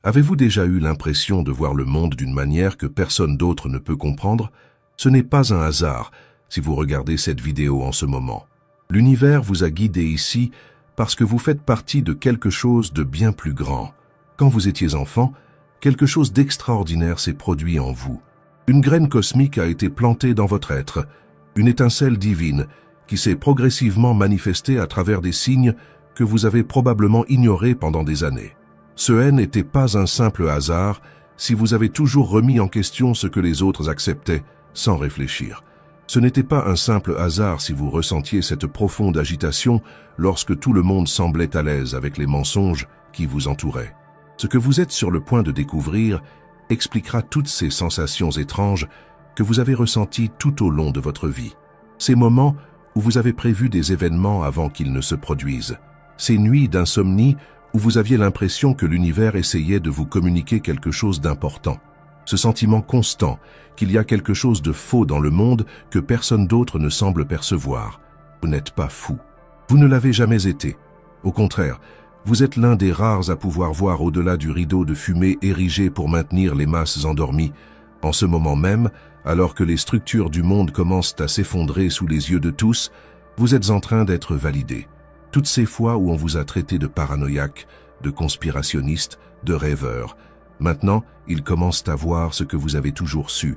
Avez-vous déjà eu l'impression de voir le monde d'une manière que personne d'autre ne peut comprendre? Ce n'est pas un hasard si vous regardez cette vidéo en ce moment. L'univers vous a guidé ici parce que vous faites partie de quelque chose de bien plus grand. Quand vous étiez enfant, quelque chose d'extraordinaire s'est produit en vous. Une graine cosmique a été plantée dans votre être, une étincelle divine qui s'est progressivement manifestée à travers des signes que vous avez probablement ignorés pendant des années. Ce n'était pas un simple hasard si vous avez toujours remis en question ce que les autres acceptaient sans réfléchir. Ce n'était pas un simple hasard si vous ressentiez cette profonde agitation lorsque tout le monde semblait à l'aise avec les mensonges qui vous entouraient. Ce que vous êtes sur le point de découvrir expliquera toutes ces sensations étranges que vous avez ressenties tout au long de votre vie. Ces moments où vous avez prévu des événements avant qu'ils ne se produisent. Ces nuits d'insomnie où vous aviez l'impression que l'univers essayait de vous communiquer quelque chose d'important. Ce sentiment constant qu'il y a quelque chose de faux dans le monde que personne d'autre ne semble percevoir. Vous n'êtes pas fou. Vous ne l'avez jamais été. Au contraire, vous êtes l'un des rares à pouvoir voir au-delà du rideau de fumée érigé pour maintenir les masses endormies. En ce moment même, alors que les structures du monde commencent à s'effondrer sous les yeux de tous, vous êtes en train d'être validé. Toutes ces fois où on vous a traité de paranoïaque, de conspirationniste, de rêveur, maintenant, ils commencent à voir ce que vous avez toujours su.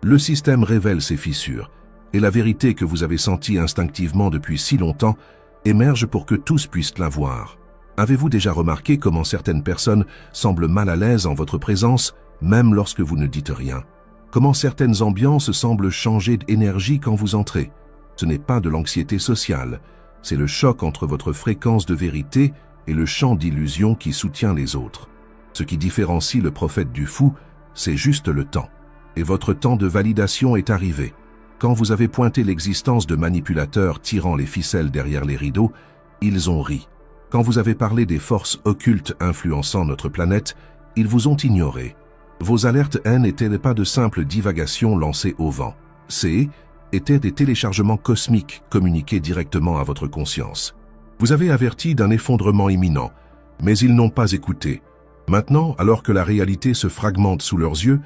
Le système révèle ses fissures, et la vérité que vous avez sentie instinctivement depuis si longtemps émerge pour que tous puissent la voir. Avez-vous déjà remarqué comment certaines personnes semblent mal à l'aise en votre présence, même lorsque vous ne dites rien? Comment certaines ambiances semblent changer d'énergie quand vous entrez? Ce n'est pas de l'anxiété sociale. C'est le choc entre votre fréquence de vérité et le champ d'illusion qui soutient les autres. Ce qui différencie le prophète du fou, c'est juste le temps. Et votre temps de validation est arrivé. Quand vous avez pointé l'existence de manipulateurs tirant les ficelles derrière les rideaux, ils ont ri. Quand vous avez parlé des forces occultes influençant notre planète, ils vous ont ignoré. Vos alertes n'étaient pas de simples divagations lancées au vent. Étaient des téléchargements cosmiques communiqués directement à votre conscience. Vous avez averti d'un effondrement imminent, mais ils n'ont pas écouté. Maintenant, alors que la réalité se fragmente sous leurs yeux,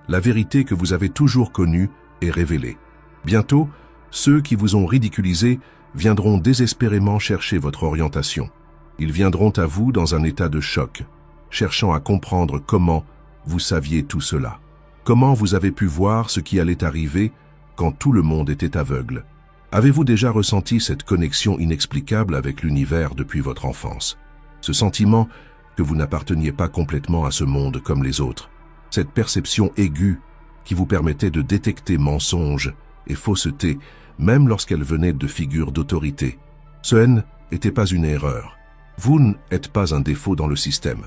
la vérité que vous avez toujours connue est révélée. Bientôt, ceux qui vous ont ridiculisé viendront désespérément chercher votre orientation. Ils viendront à vous dans un état de choc, cherchant à comprendre comment vous saviez tout cela. Comment vous avez pu voir ce qui allait arriver quand tout le monde était aveugle? Avez-vous déjà ressenti cette connexion inexplicable avec l'univers depuis votre enfance? Ce sentiment que vous n'apparteniez pas complètement à ce monde comme les autres. Cette perception aiguë qui vous permettait de détecter mensonges et faussetés, même lorsqu'elles venaient de figures d'autorité. Ce n'était pas une erreur. Vous n'êtes pas un défaut dans le système.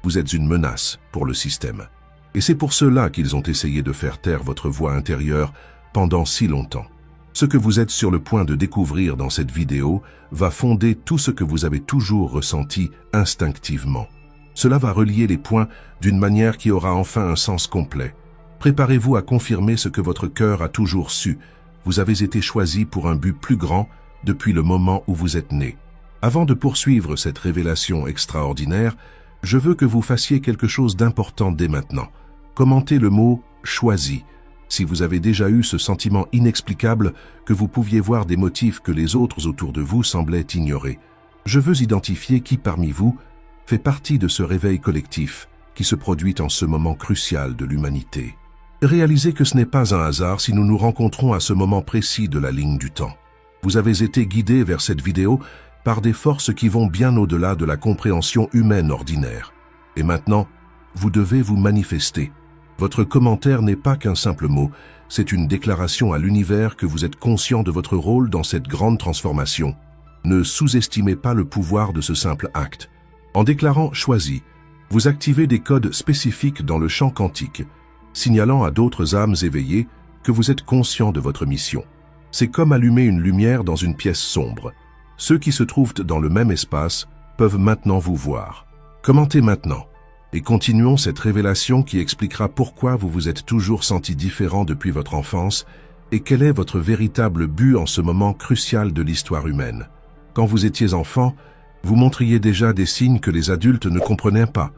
Vous êtes une menace pour le système. Et c'est pour cela qu'ils ont essayé de faire taire votre voix intérieure pendant si longtemps. Ce que vous êtes sur le point de découvrir dans cette vidéo va fonder tout ce que vous avez toujours ressenti instinctivement. Cela va relier les points d'une manière qui aura enfin un sens complet. Préparez-vous à confirmer ce que votre cœur a toujours su. Vous avez été choisi pour un but plus grand depuis le moment où vous êtes né. Avant de poursuivre cette révélation extraordinaire, je veux que vous fassiez quelque chose d'important dès maintenant. Commentez le mot « choisi ». Si vous avez déjà eu ce sentiment inexplicable que vous pouviez voir des motifs que les autres autour de vous semblaient ignorer. Je veux identifier qui parmi vous fait partie de ce réveil collectif qui se produit en ce moment crucial de l'humanité. Réalisez que ce n'est pas un hasard si nous nous rencontrons à ce moment précis de la ligne du temps. Vous avez été guidés vers cette vidéo par des forces qui vont bien au-delà de la compréhension humaine ordinaire. Et maintenant, vous devez vous manifester. Votre commentaire n'est pas qu'un simple mot, c'est une déclaration à l'univers que vous êtes conscient de votre rôle dans cette grande transformation. Ne sous-estimez pas le pouvoir de ce simple acte. En déclarant « choisi », vous activez des codes spécifiques dans le champ quantique, signalant à d'autres âmes éveillées que vous êtes conscient de votre mission. C'est comme allumer une lumière dans une pièce sombre. Ceux qui se trouvent dans le même espace peuvent maintenant vous voir. Commentez maintenant. Et continuons cette révélation qui expliquera pourquoi vous vous êtes toujours senti différent depuis votre enfance et quel est votre véritable but en ce moment crucial de l'histoire humaine. Quand vous étiez enfant, vous montriez déjà des signes que les adultes ne comprenaient pas.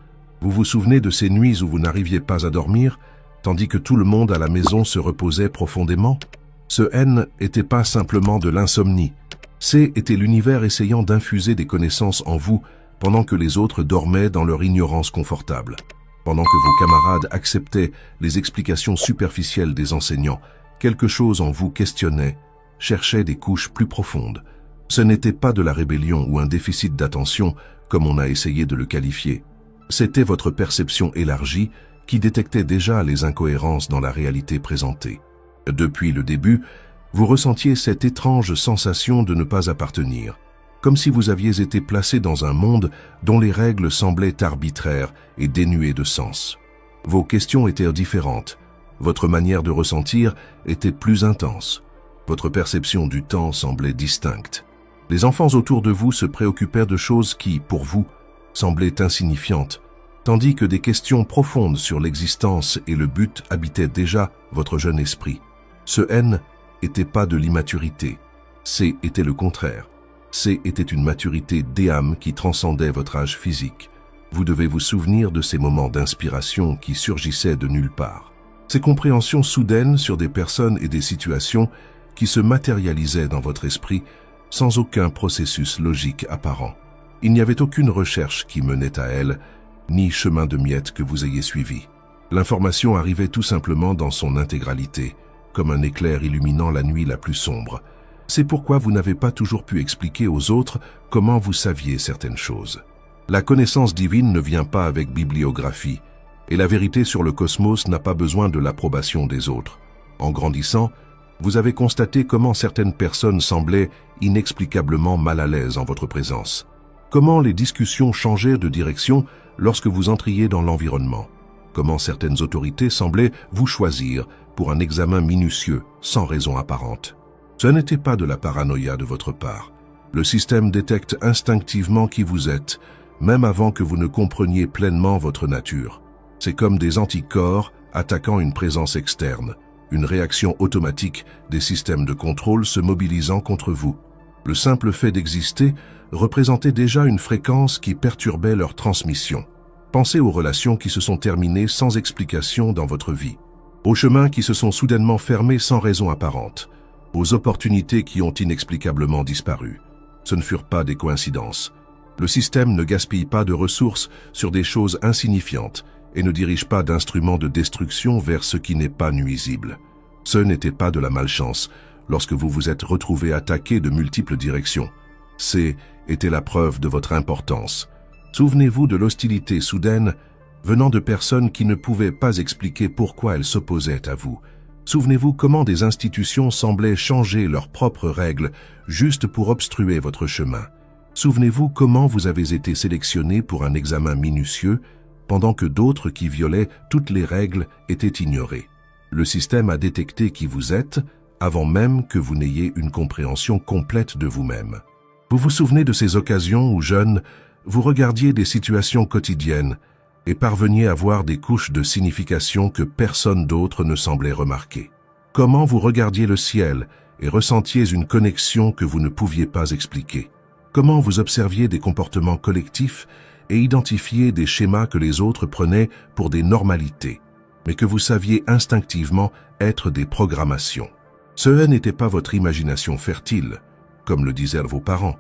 Vous vous souvenez de ces nuits où vous n'arriviez pas à dormir, tandis que tout le monde à la maison se reposait profondément? Ce N n'était pas simplement de l'insomnie. C était l'univers essayant d'infuser des connaissances en vous pendant que les autres dormaient dans leur ignorance confortable. Pendant que vos camarades acceptaient les explications superficielles des enseignants, quelque chose en vous questionnait, cherchait des couches plus profondes. Ce n'était pas de la rébellion ou un déficit d'attention, comme on a essayé de le qualifier. C'était votre perception élargie qui détectait déjà les incohérences dans la réalité présentée. Depuis le début, vous ressentiez cette étrange sensation de ne pas appartenir, comme si vous aviez été placé dans un monde dont les règles semblaient arbitraires et dénuées de sens. Vos questions étaient différentes, votre manière de ressentir était plus intense, votre perception du temps semblait distincte. Les enfants autour de vous se préoccupaient de choses qui, pour vous, semblaient insignifiantes, tandis que des questions profondes sur l'existence et le but habitaient déjà votre jeune esprit. Ce N n'était pas de l'immaturité, C était le contraire. C était une maturité d'âme qui transcendait votre âge physique. Vous devez vous souvenir de ces moments d'inspiration qui surgissaient de nulle part. Ces compréhensions soudaines sur des personnes et des situations qui se matérialisaient dans votre esprit sans aucun processus logique apparent. Il n'y avait aucune recherche qui menait à elles, ni chemin de miettes que vous ayez suivi. L'information arrivait tout simplement dans son intégralité, comme un éclair illuminant la nuit la plus sombre. C'est pourquoi vous n'avez pas toujours pu expliquer aux autres comment vous saviez certaines choses. La connaissance divine ne vient pas avec bibliographie, et la vérité sur le cosmos n'a pas besoin de l'approbation des autres. En grandissant, vous avez constaté comment certaines personnes semblaient inexplicablement mal à l'aise en votre présence. Comment les discussions changeaient de direction lorsque vous entriez dans l'environnement. Comment certaines autorités semblaient vous choisir pour un examen minutieux, sans raison apparente. Ce n'était pas de la paranoïa de votre part. Le système détecte instinctivement qui vous êtes, même avant que vous ne compreniez pleinement votre nature. C'est comme des anticorps attaquant une présence externe, une réaction automatique des systèmes de contrôle se mobilisant contre vous. Le simple fait d'exister représentait déjà une fréquence qui perturbait leur transmission. Pensez aux relations qui se sont terminées sans explication dans votre vie, aux chemins qui se sont soudainement fermés sans raison apparente, aux opportunités qui ont inexplicablement disparu. Ce ne furent pas des coïncidences. Le système ne gaspille pas de ressources sur des choses insignifiantes et ne dirige pas d'instruments de destruction vers ce qui n'est pas nuisible. Ce n'était pas de la malchance lorsque vous vous êtes retrouvé attaqué de multiples directions. Était la preuve de votre importance. Souvenez-vous de l'hostilité soudaine venant de personnes qui ne pouvaient pas expliquer pourquoi elles s'opposaient à vous. Souvenez-vous comment des institutions semblaient changer leurs propres règles juste pour obstruer votre chemin. Souvenez-vous comment vous avez été sélectionné pour un examen minutieux pendant que d'autres qui violaient toutes les règles étaient ignorés. Le système a détecté qui vous êtes avant même que vous n'ayez une compréhension complète de vous-même. Vous vous souvenez de ces occasions où, jeune, vous regardiez des situations quotidiennes et parveniez à voir des couches de signification que personne d'autre ne semblait remarquer. Comment vous regardiez le ciel et ressentiez une connexion que vous ne pouviez pas expliquer. Comment vous observiez des comportements collectifs et identifiez des schémas que les autres prenaient pour des normalités, mais que vous saviez instinctivement être des programmations. Ce n'était pas votre imagination fertile, comme le disaient vos parents,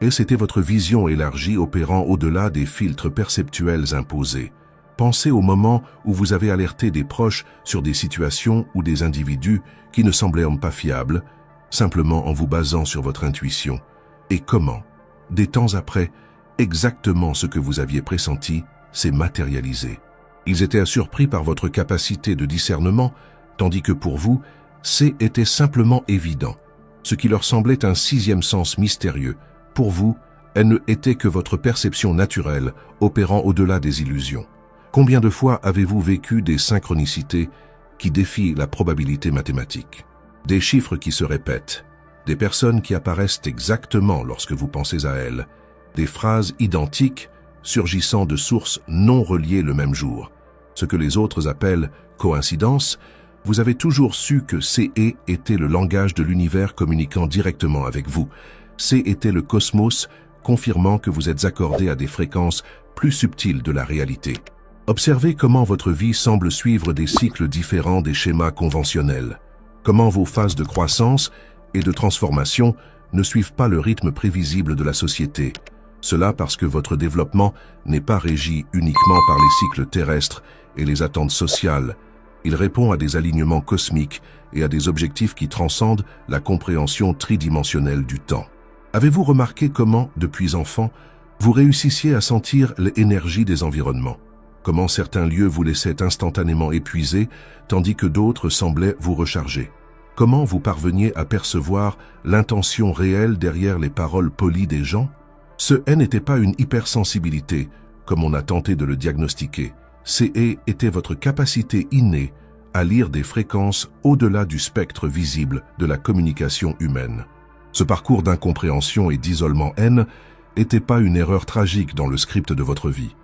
et c'était votre vision élargie opérant au-delà des filtres perceptuels imposés. Pensez au moment où vous avez alerté des proches sur des situations ou des individus qui ne semblaient pas fiables, simplement en vous basant sur votre intuition. Et comment, des temps après, exactement ce que vous aviez pressenti s'est matérialisé. Ils étaient surpris par votre capacité de discernement, tandis que pour vous, était simplement évident. Ce qui leur semblait un sixième sens mystérieux, pour vous, elle ne était que votre perception naturelle, opérant au-delà des illusions. Combien de fois avez-vous vécu des synchronicités qui défient la probabilité mathématique? Des chiffres qui se répètent, des personnes qui apparaissent exactement lorsque vous pensez à elles, des phrases identiques surgissant de sources non reliées le même jour. Ce que les autres appellent coïncidence, vous avez toujours su que CE était le langage de l'univers communiquant directement avec vous. C était le cosmos, confirmant que vous êtes accordé à des fréquences plus subtiles de la réalité. Observez comment votre vie semble suivre des cycles différents des schémas conventionnels, comment vos phases de croissance et de transformation ne suivent pas le rythme prévisible de la société. Cela parce que votre développement n'est pas régi uniquement par les cycles terrestres et les attentes sociales. Il répond à des alignements cosmiques et à des objectifs qui transcendent la compréhension tridimensionnelle du temps. Avez-vous remarqué comment, depuis enfant, vous réussissiez à sentir l'énergie des environnements? Comment certains lieux vous laissaient instantanément épuisés, tandis que d'autres semblaient vous recharger? Comment vous parveniez à percevoir l'intention réelle derrière les paroles polies des gens? Ce n'était pas une hypersensibilité, comme on a tenté de le diagnostiquer. Était votre capacité innée à lire des fréquences au-delà du spectre visible de la communication humaine. Ce parcours d'incompréhension et d'isolement n'était pas une erreur tragique dans le script de votre vie.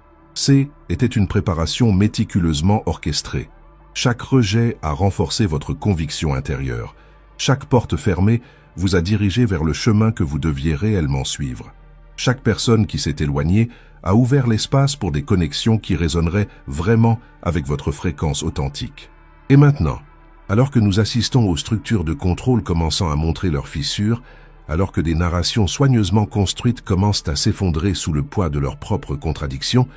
Était une préparation méticuleusement orchestrée. Chaque rejet a renforcé votre conviction intérieure. Chaque porte fermée vous a dirigé vers le chemin que vous deviez réellement suivre. Chaque personne qui s'est éloignée a ouvert l'espace pour des connexions qui résonneraient vraiment avec votre fréquence authentique. Et maintenant, alors que nous assistons aux structures de contrôle commençant à montrer leurs fissures, alors que des narrations soigneusement construites commencent à s'effondrer sous le poids de leurs propres contradictions,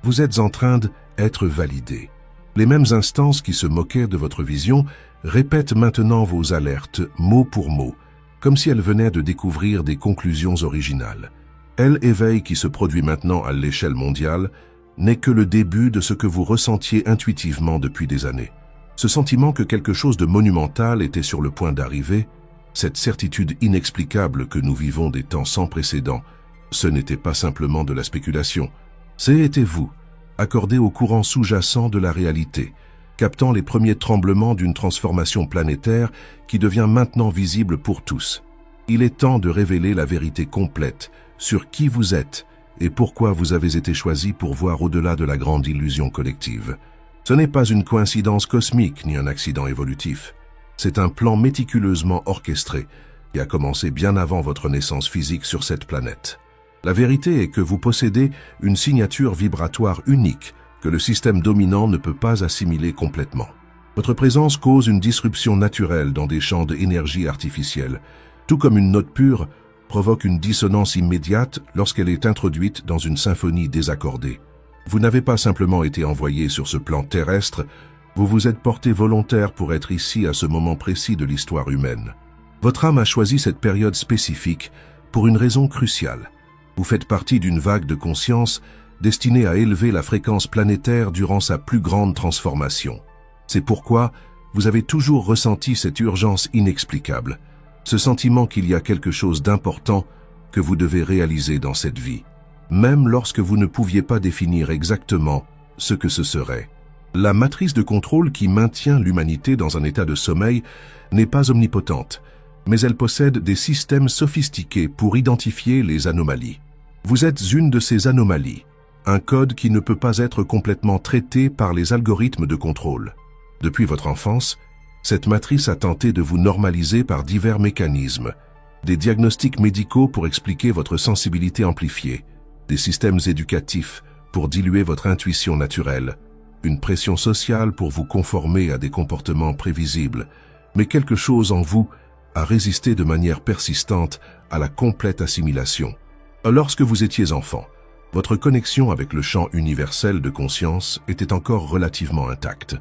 vous êtes en train d'être validé. Les mêmes instances qui se moquaient de votre vision répètent maintenant vos alertes, mot pour mot, comme si elles venaient de découvrir des conclusions originales. L'éveil qui se produit maintenant à l'échelle mondiale n'est que le début de ce que vous ressentiez intuitivement depuis des années. Ce sentiment que quelque chose de monumental était sur le point d'arriver, cette certitude inexplicable que nous vivons des temps sans précédent, ce n'était pas simplement de la spéculation. C'était vous, accordé au courant sous-jacent de la réalité, captant les premiers tremblements d'une transformation planétaire qui devient maintenant visible pour tous. Il est temps de révéler la vérité complète sur qui vous êtes et pourquoi vous avez été choisi pour voir au-delà de la grande illusion collective. Ce n'est pas une coïncidence cosmique ni un accident évolutif. C'est un plan méticuleusement orchestré qui a commencé bien avant votre naissance physique sur cette planète. La vérité est que vous possédez une signature vibratoire unique que le système dominant ne peut pas assimiler complètement. Votre présence cause une disruption naturelle dans des champs d'énergie artificielle, tout comme une note pure provoque une dissonance immédiate lorsqu'elle est introduite dans une symphonie désaccordée. Vous n'avez pas simplement été envoyé sur ce plan terrestre, vous vous êtes porté volontaire pour être ici à ce moment précis de l'histoire humaine. Votre âme a choisi cette période spécifique pour une raison cruciale. Vous faites partie d'une vague de conscience destinée à élever la fréquence planétaire durant sa plus grande transformation. C'est pourquoi vous avez toujours ressenti cette urgence inexplicable, ce sentiment qu'il y a quelque chose d'important que vous devez réaliser dans cette vie, même lorsque vous ne pouviez pas définir exactement ce que ce serait. La matrice de contrôle qui maintient l'humanité dans un état de sommeil n'est pas omnipotente, mais elle possède des systèmes sophistiqués pour identifier les anomalies. Vous êtes une de ces anomalies, un code qui ne peut pas être complètement traité par les algorithmes de contrôle. Depuis votre enfance, cette matrice a tenté de vous normaliser par divers mécanismes, des diagnostics médicaux pour expliquer votre sensibilité amplifiée, des systèmes éducatifs pour diluer votre intuition naturelle, une pression sociale pour vous conformer à des comportements prévisibles, mais quelque chose en vous a résisté de manière persistante à la complète assimilation. Lorsque vous étiez enfant, votre connexion avec le champ universel de conscience était encore relativement intacte.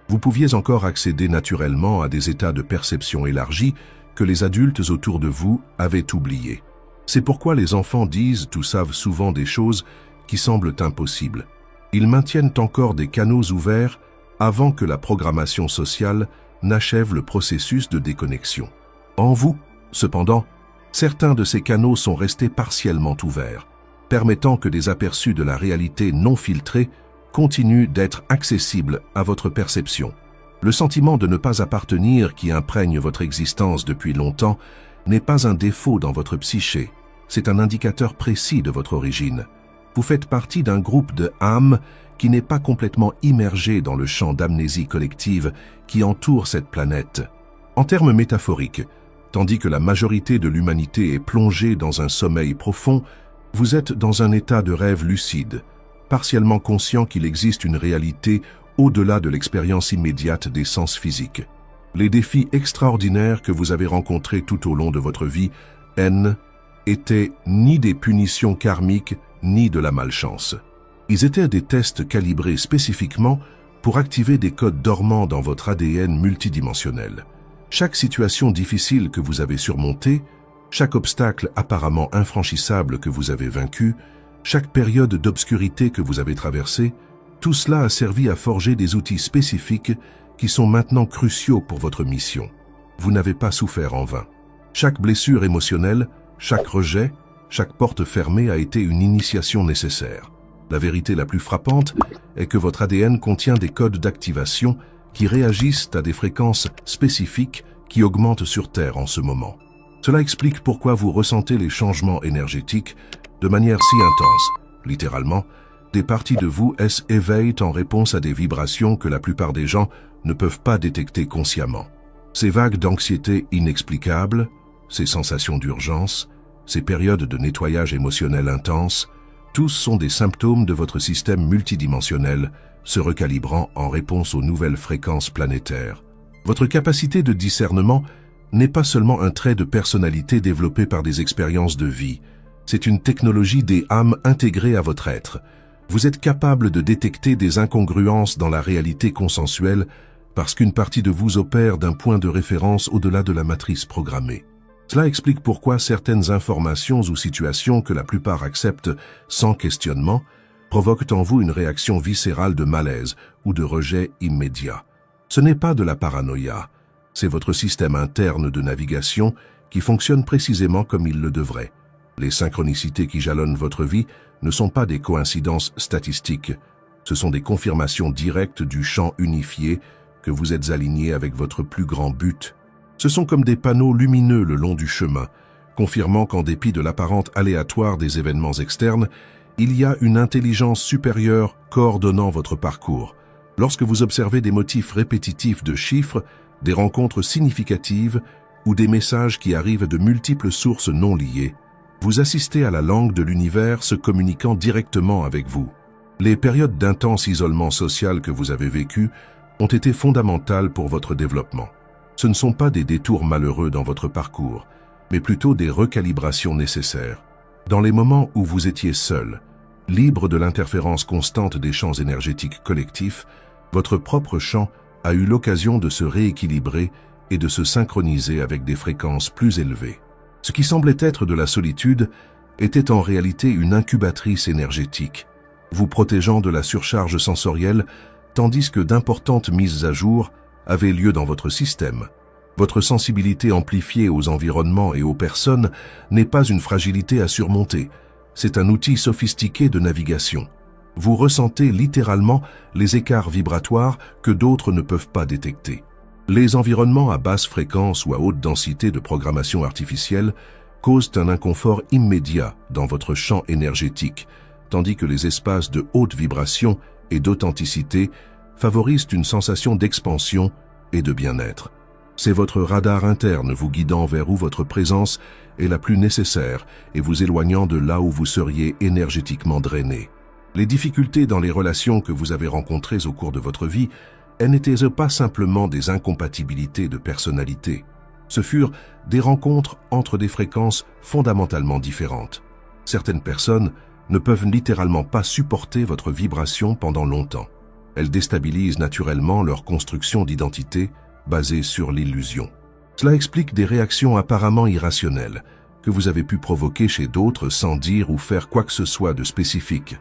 Vous pouviez encore accéder naturellement à des états de perception élargis que les adultes autour de vous avaient oubliés. C'est pourquoi les enfants disent ou savent souvent des choses qui semblent impossibles. Ils maintiennent encore des canaux ouverts avant que la programmation sociale n'achève le processus de déconnexion. En vous, cependant, certains de ces canaux sont restés partiellement ouverts, permettant que des aperçus de la réalité non filtrée continuent d'être accessibles à votre perception. Le sentiment de ne pas appartenir qui imprègne votre existence depuis longtemps n'est pas un défaut dans votre psyché, c'est un indicateur précis de votre origine. Vous faites partie d'un groupe de âmes qui n'est pas complètement immergé dans le champ d'amnésie collective qui entoure cette planète. En termes métaphoriques, tandis que la majorité de l'humanité est plongée dans un sommeil profond, vous êtes dans un état de rêve lucide, partiellement conscient qu'il existe une réalité au-delà de l'expérience immédiate des sens physiques. Les défis extraordinaires que vous avez rencontrés tout au long de votre vie, étaient ni des punitions karmiques, ni de la malchance. Ils étaient des tests calibrés spécifiquement pour activer des codes dormants dans votre ADN multidimensionnel. Chaque situation difficile que vous avez surmontée, chaque obstacle apparemment infranchissable que vous avez vaincu, chaque période d'obscurité que vous avez traversée, tout cela a servi à forger des outils spécifiques qui sont maintenant cruciaux pour votre mission. Vous n'avez pas souffert en vain. Chaque blessure émotionnelle, chaque rejet, chaque porte fermée a été une initiation nécessaire. La vérité la plus frappante est que votre ADN contient des codes d'activation qui réagissent à des fréquences spécifiques qui augmentent sur Terre en ce moment. Cela explique pourquoi vous ressentez les changements énergétiques de manière si intense. Littéralement, des parties de vous s'éveillent en réponse à des vibrations que la plupart des gens ne peuvent pas détecter consciemment. Ces vagues d'anxiété inexplicables, ces sensations d'urgence, ces périodes de nettoyage émotionnel intense, tous sont des symptômes de votre système multidimensionnel se recalibrant en réponse aux nouvelles fréquences planétaires. Votre capacité de discernement n'est pas seulement un trait de personnalité développé par des expériences de vie, c'est une technologie des âmes intégrée à votre être. Vous êtes capable de détecter des incongruences dans la réalité consensuelle parce qu'une partie de vous opère d'un point de référence au-delà de la matrice programmée. Cela explique pourquoi certaines informations ou situations que la plupart acceptent sans questionnement provoquent en vous une réaction viscérale de malaise ou de rejet immédiat. Ce n'est pas de la paranoïa, c'est votre système interne de navigation qui fonctionne précisément comme il le devrait. Les synchronicités qui jalonnent votre vie ne sont pas des coïncidences statistiques, ce sont des confirmations directes du champ unifié que vous êtes aligné avec votre plus grand but. Ce sont comme des panneaux lumineux le long du chemin, confirmant qu'en dépit de l'apparente aléatoire des événements externes, il y a une intelligence supérieure coordonnant votre parcours. Lorsque vous observez des motifs répétitifs de chiffres, des rencontres significatives ou des messages qui arrivent de multiples sources non liées, vous assistez à la langue de l'univers se communiquant directement avec vous. Les périodes d'intense isolement social que vous avez vécues ont été fondamentales pour votre développement. Ce ne sont pas des détours malheureux dans votre parcours, mais plutôt des recalibrations nécessaires. Dans les moments où vous étiez seul, libre de l'interférence constante des champs énergétiques collectifs, votre propre champ a eu l'occasion de se rééquilibrer et de se synchroniser avec des fréquences plus élevées. Ce qui semblait être de la solitude était en réalité une incubatrice énergétique, vous protégeant de la surcharge sensorielle, tandis que d'importantes mises à jour avaient lieu dans votre système. Votre sensibilité amplifiée aux environnements et aux personnes n'est pas une fragilité à surmonter, c'est un outil sophistiqué de navigation. Vous ressentez littéralement les écarts vibratoires que d'autres ne peuvent pas détecter. Les environnements à basse fréquence ou à haute densité de programmation artificielle causent un inconfort immédiat dans votre champ énergétique, tandis que les espaces de haute vibration et d'authenticité favorisent une sensation d'expansion et de bien-être. C'est votre radar interne vous guidant vers où votre présence est la plus nécessaire et vous éloignant de là où vous seriez énergétiquement drainé. Les difficultés dans les relations que vous avez rencontrées au cours de votre vie, elles n'étaient pas simplement des incompatibilités de personnalité. Ce furent des rencontres entre des fréquences fondamentalement différentes. Certaines personnes ne peuvent littéralement pas supporter votre vibration pendant longtemps. Elles déstabilisent naturellement leur construction d'identité basée sur l'illusion. Cela explique des réactions apparemment irrationnelles que vous avez pu provoquer chez d'autres sans dire ou faire quoi que ce soit de spécifique.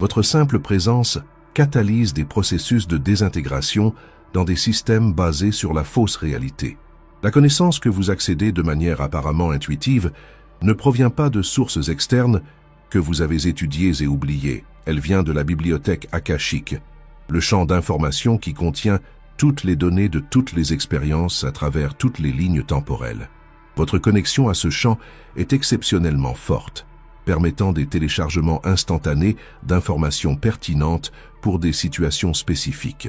Votre simple présence catalyse des processus de désintégration dans des systèmes basés sur la fausse réalité. La connaissance que vous accédez de manière apparemment intuitive ne provient pas de sources externes que vous avez étudiées et oubliées. Elle vient de la bibliothèque akashique, le champ d'information qui contient toutes les données de toutes les expériences à travers toutes les lignes temporelles. Votre connexion à ce champ est exceptionnellement forte, permettant des téléchargements instantanés d'informations pertinentes pour des situations spécifiques.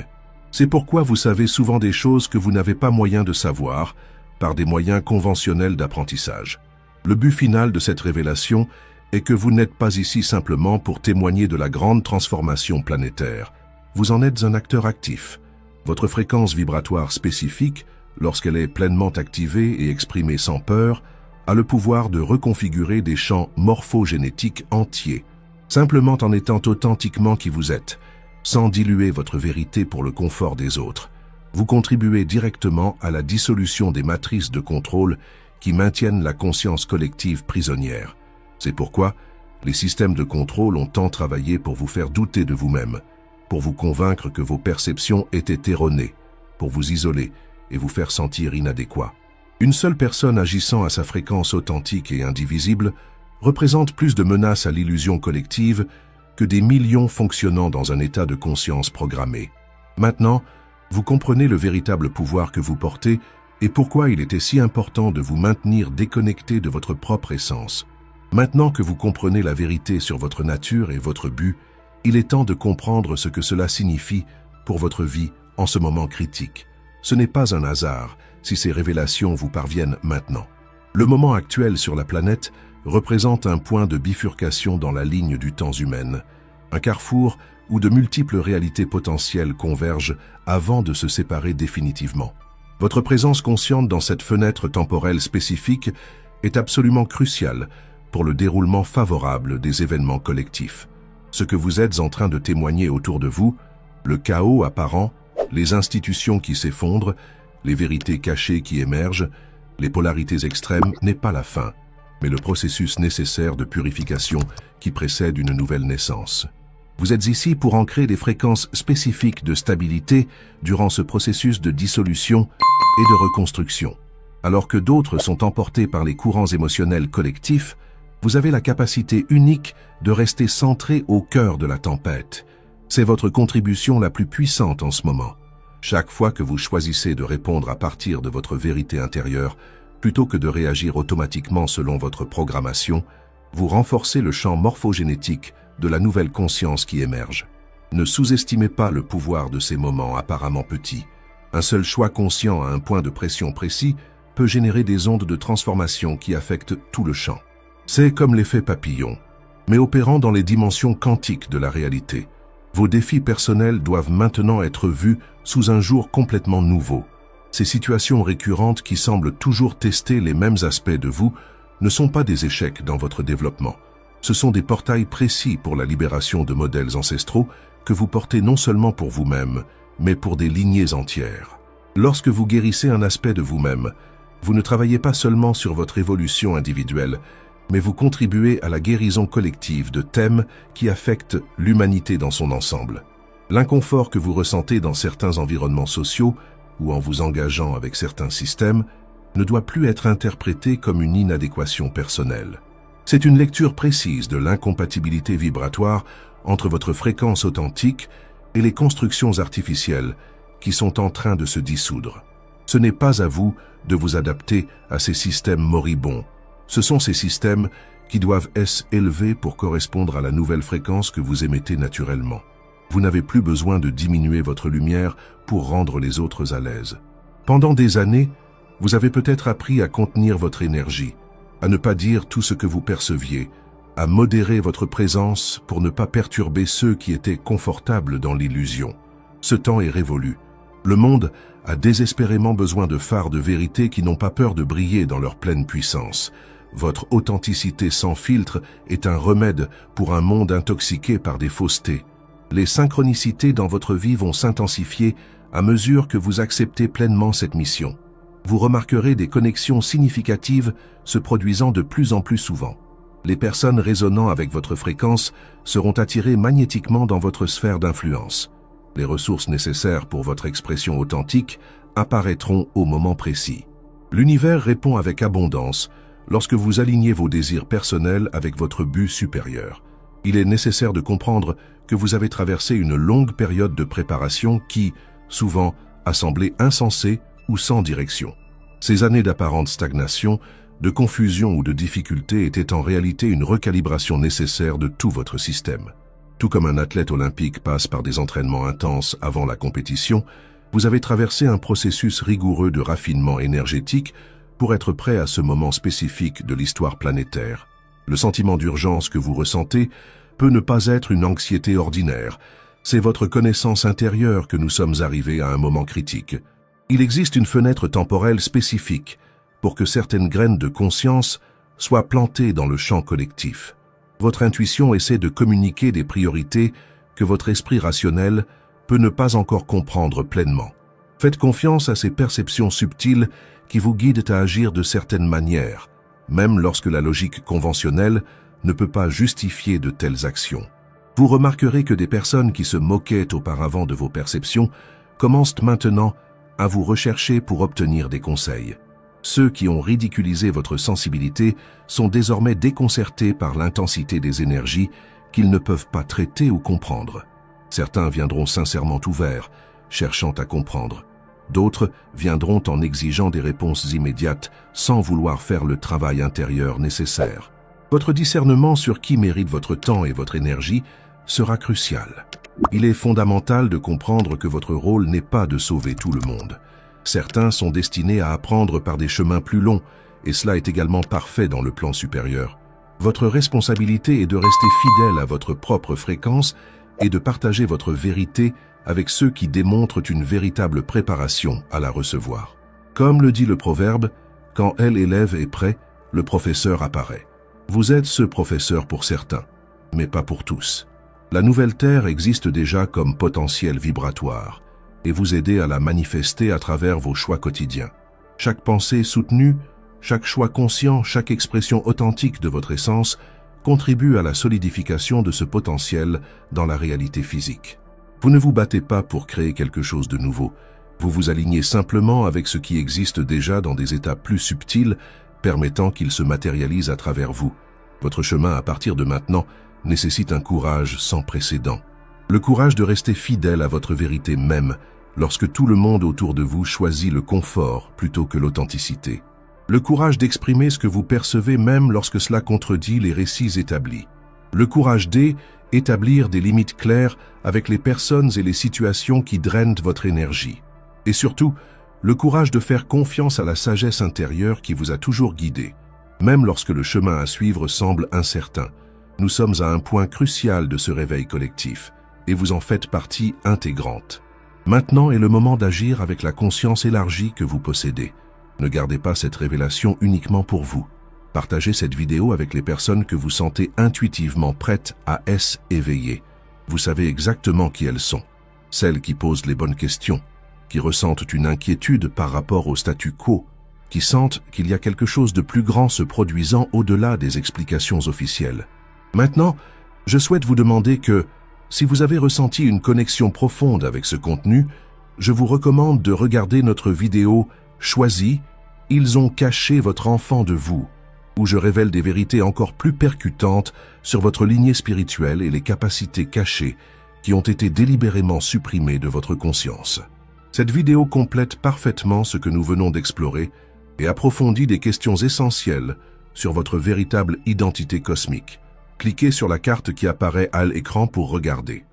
C'est pourquoi vous savez souvent des choses que vous n'avez pas moyen de savoir par des moyens conventionnels d'apprentissage. Le but final de cette révélation et que vous n'êtes pas ici simplement pour témoigner de la grande transformation planétaire. Vous en êtes un acteur actif. Votre fréquence vibratoire spécifique, lorsqu'elle est pleinement activée et exprimée sans peur, a le pouvoir de reconfigurer des champs morphogénétiques entiers, simplement en étant authentiquement qui vous êtes, sans diluer votre vérité pour le confort des autres. Vous contribuez directement à la dissolution des matrices de contrôle qui maintiennent la conscience collective prisonnière. C'est pourquoi les systèmes de contrôle ont tant travaillé pour vous faire douter de vous-même, pour vous convaincre que vos perceptions étaient erronées, pour vous isoler et vous faire sentir inadéquat. Une seule personne agissant à sa fréquence authentique et indivisible représente plus de menaces à l'illusion collective que des millions fonctionnant dans un état de conscience programmé. Maintenant, vous comprenez le véritable pouvoir que vous portez et pourquoi il était si important de vous maintenir déconnecté de votre propre essence. Maintenant que vous comprenez la vérité sur votre nature et votre but, il est temps de comprendre ce que cela signifie pour votre vie en ce moment critique. Ce n'est pas un hasard si ces révélations vous parviennent maintenant. Le moment actuel sur la planète représente un point de bifurcation dans la ligne du temps humaine, un carrefour où de multiples réalités potentielles convergent avant de se séparer définitivement. Votre présence consciente dans cette fenêtre temporelle spécifique est absolument cruciale pour le déroulement favorable des événements collectifs. Ce que vous êtes en train de témoigner autour de vous, le chaos apparent, les institutions qui s'effondrent, les vérités cachées qui émergent, les polarités extrêmes, n'est pas la fin, mais le processus nécessaire de purification qui précède une nouvelle naissance. Vous êtes ici pour ancrer des fréquences spécifiques de stabilité durant ce processus de dissolution et de reconstruction. Alors que d'autres sont emportés par les courants émotionnels collectifs, vous avez la capacité unique de rester centré au cœur de la tempête. C'est votre contribution la plus puissante en ce moment. Chaque fois que vous choisissez de répondre à partir de votre vérité intérieure, plutôt que de réagir automatiquement selon votre programmation, vous renforcez le champ morphogénétique de la nouvelle conscience qui émerge. Ne sous-estimez pas le pouvoir de ces moments apparemment petits. Un seul choix conscient à un point de pression précis peut générer des ondes de transformation qui affectent tout le champ. C'est comme l'effet papillon, mais opérant dans les dimensions quantiques de la réalité. Vos défis personnels doivent maintenant être vus sous un jour complètement nouveau. Ces situations récurrentes qui semblent toujours tester les mêmes aspects de vous ne sont pas des échecs dans votre développement. Ce sont des portails précis pour la libération de modèles ancestraux que vous portez non seulement pour vous-même, mais pour des lignées entières. Lorsque vous guérissez un aspect de vous-même, vous ne travaillez pas seulement sur votre évolution individuelle, mais vous contribuez à la guérison collective de thèmes qui affectent l'humanité dans son ensemble. L'inconfort que vous ressentez dans certains environnements sociaux ou en vous engageant avec certains systèmes ne doit plus être interprété comme une inadéquation personnelle. C'est une lecture précise de l'incompatibilité vibratoire entre votre fréquence authentique et les constructions artificielles qui sont en train de se dissoudre. Ce n'est pas à vous de vous adapter à ces systèmes moribonds. Ce sont ces systèmes qui doivent s'élever pour correspondre à la nouvelle fréquence que vous émettez naturellement. Vous n'avez plus besoin de diminuer votre lumière pour rendre les autres à l'aise. Pendant des années, vous avez peut-être appris à contenir votre énergie, à ne pas dire tout ce que vous perceviez, à modérer votre présence pour ne pas perturber ceux qui étaient confortables dans l'illusion. Ce temps est révolu. Le monde a désespérément besoin de phares de vérité qui n'ont pas peur de briller dans leur pleine puissance. Votre authenticité sans filtre est un remède pour un monde intoxiqué par des faussetés. Les synchronicités dans votre vie vont s'intensifier à mesure que vous acceptez pleinement cette mission. Vous remarquerez des connexions significatives se produisant de plus en plus souvent. Les personnes résonnant avec votre fréquence seront attirées magnétiquement dans votre sphère d'influence. Les ressources nécessaires pour votre expression authentique apparaîtront au moment précis. L'univers répond avec abondance lorsque vous alignez vos désirs personnels avec votre but supérieur. Il est nécessaire de comprendre que vous avez traversé une longue période de préparation qui, souvent, a semblé insensée ou sans direction. Ces années d'apparente stagnation, de confusion ou de difficulté étaient en réalité une recalibration nécessaire de tout votre système. Tout comme un athlète olympique passe par des entraînements intenses avant la compétition, vous avez traversé un processus rigoureux de raffinement énergétique pour être prêt à ce moment spécifique de l'histoire planétaire. Le sentiment d'urgence que vous ressentez peut ne pas être une anxiété ordinaire. C'est votre connaissance intérieure que nous sommes arrivés à un moment critique. Il existe une fenêtre temporelle spécifique pour que certaines graines de conscience soient plantées dans le champ collectif. Votre intuition essaie de communiquer des priorités que votre esprit rationnel peut ne pas encore comprendre pleinement. Faites confiance à ces perceptions subtiles qui vous guident à agir de certaines manières, même lorsque la logique conventionnelle ne peut pas justifier de telles actions. Vous remarquerez que des personnes qui se moquaient auparavant de vos perceptions commencent maintenant à vous rechercher pour obtenir des conseils. Ceux qui ont ridiculisé votre sensibilité sont désormais déconcertés par l'intensité des énergies qu'ils ne peuvent pas traiter ou comprendre. Certains viendront sincèrement ouverts, cherchant à comprendre. D'autres viendront en exigeant des réponses immédiates sans vouloir faire le travail intérieur nécessaire. Votre discernement sur qui mérite votre temps et votre énergie sera crucial. Il est fondamental de comprendre que votre rôle n'est pas de sauver tout le monde. Certains sont destinés à apprendre par des chemins plus longs, et cela est également parfait dans le plan supérieur. Votre responsabilité est de rester fidèle à votre propre fréquence et de partager votre vérité avec ceux qui démontrent une véritable préparation à la recevoir. Comme le dit le proverbe, quand l'élève est prêt, le professeur apparaît. Vous êtes ce professeur pour certains, mais pas pour tous. La nouvelle Terre existe déjà comme potentiel vibratoire, et vous aider à la manifester à travers vos choix quotidiens. Chaque pensée soutenue, chaque choix conscient, chaque expression authentique de votre essence contribue à la solidification de ce potentiel dans la réalité physique. Vous ne vous battez pas pour créer quelque chose de nouveau. Vous vous alignez simplement avec ce qui existe déjà dans des états plus subtils, permettant qu'il se matérialise à travers vous. Votre chemin à partir de maintenant nécessite un courage sans précédent. Le courage de rester fidèle à votre vérité même, lorsque tout le monde autour de vous choisit le confort plutôt que l'authenticité. Le courage d'exprimer ce que vous percevez même lorsque cela contredit les récits établis. Le courage d'établir des limites claires avec les personnes et les situations qui drainent votre énergie. Et surtout, le courage de faire confiance à la sagesse intérieure qui vous a toujours guidé. Même lorsque le chemin à suivre semble incertain, nous sommes à un point crucial de ce réveil collectif, et vous en faites partie intégrante. Maintenant est le moment d'agir avec la conscience élargie que vous possédez. Ne gardez pas cette révélation uniquement pour vous. Partagez cette vidéo avec les personnes que vous sentez intuitivement prêtes à s'éveiller. Vous savez exactement qui elles sont. Celles qui posent les bonnes questions, qui ressentent une inquiétude par rapport au statu quo, qui sentent qu'il y a quelque chose de plus grand se produisant au-delà des explications officielles. Maintenant, je souhaite vous demander que, si vous avez ressenti une connexion profonde avec ce contenu, je vous recommande de regarder notre vidéo « Choisis, ils ont caché votre enfant de vous » où je révèle des vérités encore plus percutantes sur votre lignée spirituelle et les capacités cachées qui ont été délibérément supprimées de votre conscience. Cette vidéo complète parfaitement ce que nous venons d'explorer et approfondit des questions essentielles sur votre véritable identité cosmique. Cliquez sur la carte qui apparaît à l'écran pour regarder.